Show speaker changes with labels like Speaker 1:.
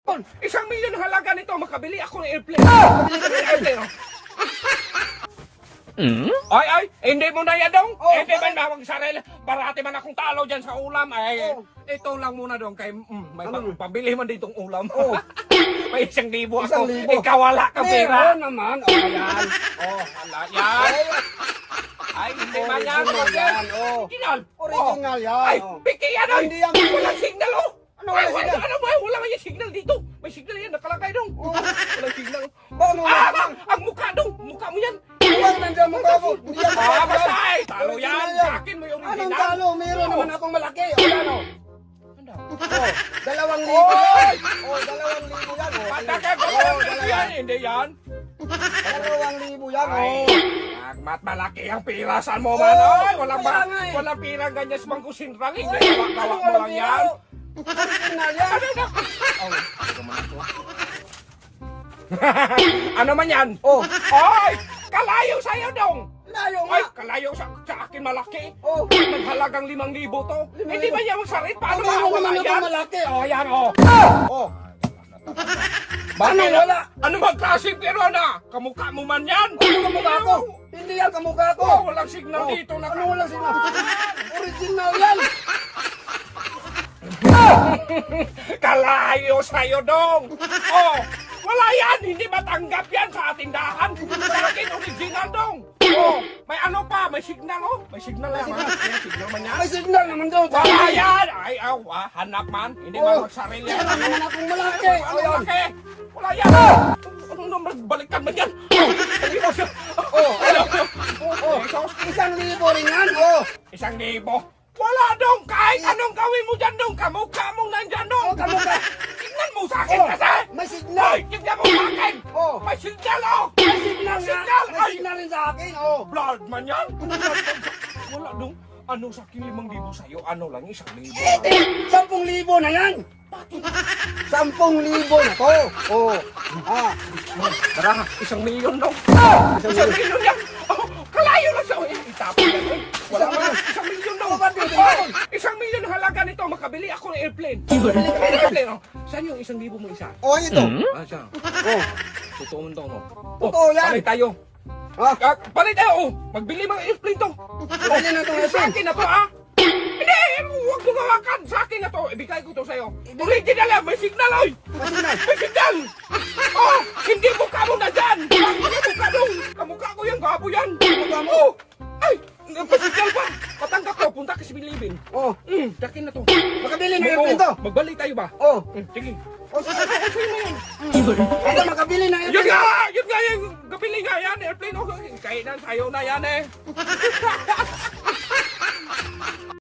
Speaker 1: 1 milyon halaga nito, makabili ako ng airplane. Makabili ka ng airplane, oh. Ay, hindi mo na yan, dong. Hindi man mawag sarili. Barati man akong talo dyan sa ulam. Ay, ito lang muna, dong. Kay, may pambili man ditong ulam. May 1,000 ako. Ikaw wala ka pera.
Speaker 2: Meron naman. O, ayan.
Speaker 1: Wala yan. Ay, hindi man yan. Original.
Speaker 2: Original yan.
Speaker 1: Ay, piki yan, ay.
Speaker 2: Hindi yan.
Speaker 1: Walang signal, oh.
Speaker 2: Ano walang signal?
Speaker 1: Ano ba? Wala nga yung signal dito. May signal yan, nakalagay, dong. Walang signal.
Speaker 2: Paano nga?
Speaker 1: Ang mukha, dong. Mukha mo yan.
Speaker 2: Huwag nandiyan mukha ko. Hindi yan.
Speaker 1: Basta ay, talo yan. Sa akin mo yung
Speaker 2: Anong
Speaker 1: original.
Speaker 2: talo? Meron naman akong malaki. O, ano?
Speaker 1: Ano?
Speaker 2: 2,000
Speaker 1: Oy!
Speaker 2: yan. 2,000 yan.
Speaker 1: Pataka ko yan. Hindi yan.
Speaker 2: 2,000 yan.
Speaker 1: Mat malaki ang pirasan mo man. Ay, walang pirang ganyan sa Bangko Sentral. Hindi, kawak mo lang yan.
Speaker 2: Original yan.
Speaker 1: Ano man yan? Ay, kalayo sa'yo dong.
Speaker 2: Layo
Speaker 1: Ay,
Speaker 2: nga.
Speaker 1: kalayo sa akin malaki.
Speaker 2: Oh.
Speaker 1: Naghalagang 5,000 to. Hindi ba yan magsarit? Paano
Speaker 2: Ano
Speaker 1: mawala
Speaker 2: naman
Speaker 1: yan?
Speaker 2: akong malaki? O, yan o.
Speaker 1: Ano
Speaker 2: wala?
Speaker 1: Ano magklase pero na? Kamukha mo man yan.
Speaker 2: Ano kamukha ko? Hindi yan kamukha ko.
Speaker 1: Walang signal dito na.
Speaker 2: Ano wala sila? Original yan.
Speaker 1: Kalayo sa'yo dong. Wala yan. Hindi matanggap yan sa tindahan. Sa akin original dong. May ano pa? May signal, oh. May signal lang. May signal man yan.
Speaker 2: May signal naman daw.
Speaker 1: Wala yan. Ay, hanap man. Hindi man magsarili yan.
Speaker 2: Meron naman akong malaki.
Speaker 1: Ano laki? Wala yan. Ano naman? Balikan man yan. Hindi mo siya.
Speaker 2: Isang libo rin yan.
Speaker 1: 1,000. Wala dong. Kahit anong gawin mo dyan dong. Kamukha mong nandyan dong.
Speaker 2: Kamukha.
Speaker 1: Tingnan mo sa akin kasi.
Speaker 2: May signal.
Speaker 1: Ay, tingnan mo sa akin. May signal, oh.
Speaker 2: May signal nga.
Speaker 1: Signal.
Speaker 2: May
Speaker 1: Ay,
Speaker 2: signal rin sa akin.
Speaker 1: blood man yan. Wala dong. Ano sa akin 5,000 sa'yo? Ano lang 1,000?
Speaker 2: 10,000 na yan. 10,000 na to.
Speaker 1: Tara, 1,000,000 dong. 1,000,000 yan. Kalayo lang sa itapon yan. Wala man. 1,000,000 dong. 1,000,000 halaga nito. Makabili ako ng airplane. Airplane, oh. Saan yung 1,000 mo isa?
Speaker 2: Ito.
Speaker 1: Siya. Totoo mo dong, oh.
Speaker 2: Totoo yan.
Speaker 1: Palit tayo. Palit tayo, oh. Magbili mga airplane to.
Speaker 2: Dali na itong
Speaker 1: Sa akin na to, ah. Hindi, huwag mo gawakan. Sa akin na to. Ibigay ko to sa'yo. Original yan. May signal, oy. May signal. Hindi mukha mo na dyan. Hindi mukha dong. Kamukha ko yan. Gabo yan. Kamukha mo. Ay, may signal pa. Patanggap ko. Punta ka sa Bilibin. Dakin na to.
Speaker 2: Makabili na airplane to.
Speaker 1: Magbalik tayo ba? Sige.
Speaker 2: Ito makabili na
Speaker 1: Yun
Speaker 2: airplane.
Speaker 1: nga! Yun nga yung gabili nga yan. Airplane. Kainan sa'yo na yan eh.